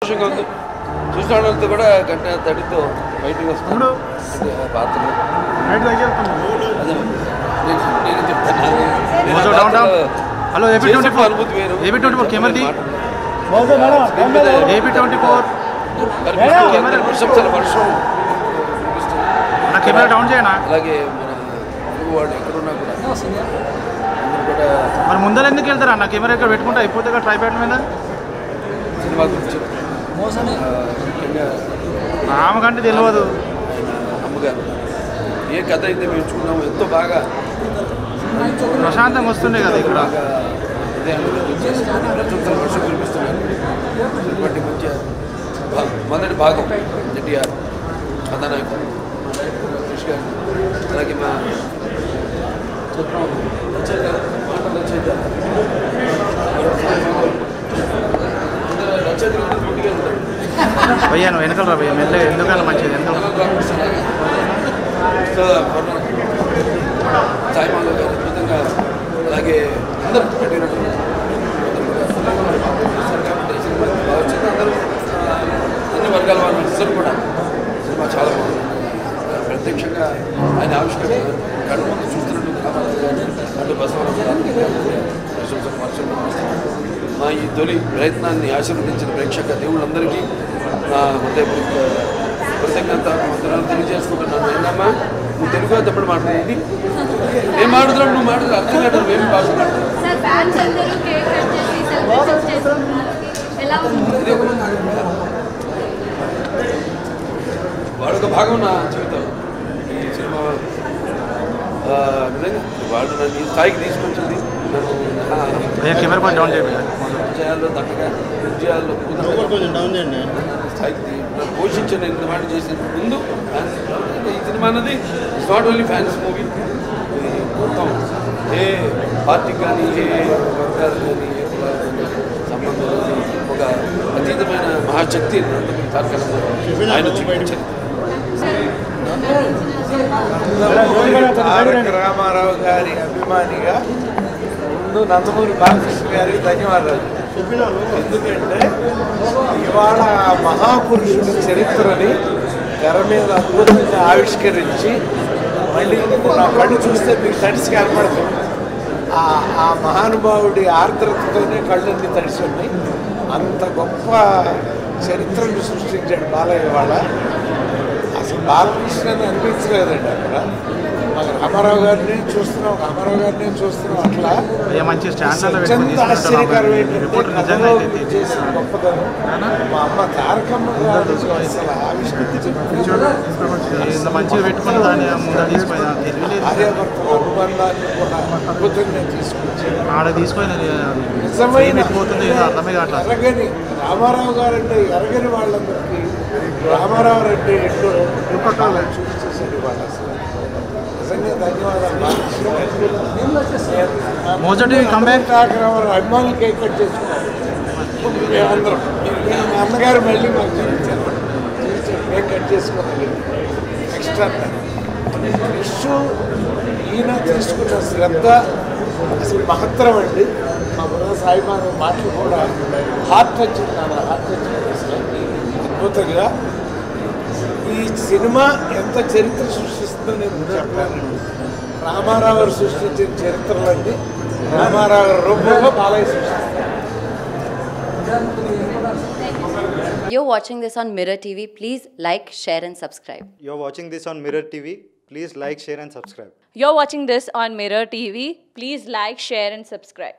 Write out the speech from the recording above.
సంతోషంగా ఉంది. చూసిన వాళ్ళంతా కూడా గంట తడితో బయటకు వస్తున్నాడు పాత్రలు. నేను చెప్తాను అనుభూతి వేరు. వర్షం అలాగే మన వాళ్ళు ఎక్కడున్నా కూడా మరి ముందర ఎందుకు వెళ్తారా నా కెమెరా ఇక్కడ పెట్టుకుంటే అయిపోతే ట్రైపాడ్ మీద సినిమా గురించి ముఖ్యంగా రామకంటే తెలియదు. అమ్మగారు ఏ కథ అయితే మేము చూస్తున్నాము ఎంతో బాగా ప్రశాంతంగా వస్తుండే కదా ఇక్కడ. వర్షం కురిపిస్తున్నారు. ఇప్పటి మధ్య మొదటి భాగం ఎన్టీఆర్ కథానాయకుడు కృష్ణ గారు, అలాగే మా భయ్యా నువ్వు వెనకాల రా భయ్యా, మెల్లగా ఎందుకన్నా మంచిది వెనకాల. సాయిమాల గారు అద్భుతంగా, అలాగే అందరూ పెట్టినట్టు అందరూ అన్ని వర్గాల వాళ్ళు అందరూ కూడా సినిమా చాలా బాగుంది. ప్రత్యక్షంగా ఆయన ఆవిష్కరణ కళ్ళ ముందు చూస్తున్నట్టు అటు బసవరాజు మా ఈ తొలి ప్రయత్నాన్ని ఆశీర్వదించిన ప్రేక్షక దేవుళ్ళందరికీ నా హృదయపూర్వక కృతజ్ఞత వందనాలు తెలియజేసుకుంటున్నాను. ఏంటమ్మా నువ్వు తెలుగు తప్పుడు మాట్లాడేది, ఏం మాట్లాడుతున్నావు, నువ్వు మాట్లాడు అర్థం కాదు, ఏమి భాష వాడొక భాగం నా జీవితం. ఈ సినిమా నిజంగా వాడు నన్ను ఈ స్థాయికి తీసుకొచ్చింది. నన్ను విజయాల్లో దండగా విజయాల్లో స్థాయికి నన్ను పోషించిన ఇంత మాట చేసిన ముందు ఈ సినిమా అన్నది it's not only fans movie. మొత్తం ఏ పార్టీకి కానీ ఏ వర్గాలు కానీ ఏ కులాలు కానీ సంబంధం ఒక అతీతమైన మహాశక్తి ఆయన చూపించారు. తారక రామారావు గారి అభిమానిగా ముందు నందమూరి బాలకృష్ణ గారికి ధన్యవాదాలు. ఎందుకంటే ఇవాళ మహాపురుషుడి చరిత్రని తెర మీద అద్భుతంగా ఆవిష్కరించి మళ్ళీ నా కళ్ళు చూస్తే మీకు తడిసి కనపడుతుంది. ఆ మహానుభావుడి ఆర్ద్రతతోనే కళ్ళన్నీ తడిసి ఉన్నాయి. అంత గొప్ప చరిత్రను సృష్టించాడు బాలయ్య. ఇవాళ అసలు బాలకృష్ణని అనిపించలేదండి అక్కడ. మాకు రామారావు గారిని చూస్తున్నాం, అట్లా అత్యంత ఆశ్చర్యకరం ఏంటంటే చేసిన గొప్పతనం మా అమ్మ తారకమ్మ గారు అసలు ఆర్యాభర్తల అనుబంధాన్ని కూడా అద్భుతంగా తీసుకొచ్చి నిజమైన ఎరగని రామారావు గారు అంటే ఎరగని వాళ్ళందరికీ రామారావు అంటే ఎన్నో చూపించేసాడు వాళ్ళు. అసలు నిజంగా ధన్యవాదాలు. అభిమానులు కేక్ కట్ చేసుకున్నారు మేమందరం. మా అన్నగారు మళ్ళీ మాకు చూపించారు, కేక్ కట్ చేసుకున్నాను. ఎక్స్ట్రా ఇష్యూ ఈయన తీసుకున్న శ్రద్ధ అసలు మహత్తరం అండి. మా బ్రదర్ సాయిమాన్ మాటలు కూడా హార్ట్ టచ్ అసలు అద్భుతంగా. ఈ సినిమా ఎంత చరిత్ర సృష్టిస్తుందో నేను చెప్పానండి. రామారావు గారు సృష్టించిన చరిత్రలన్నీ రామారావు గారి రూపంలో బాలయ్య సృష్టిస్తారు. You're watching this on Mirror TV. Please like, share and subscribe. You're watching this on Mirror TV. Please like, share and subscribe. You're watching this on Mirror TV. Please like, share and subscribe.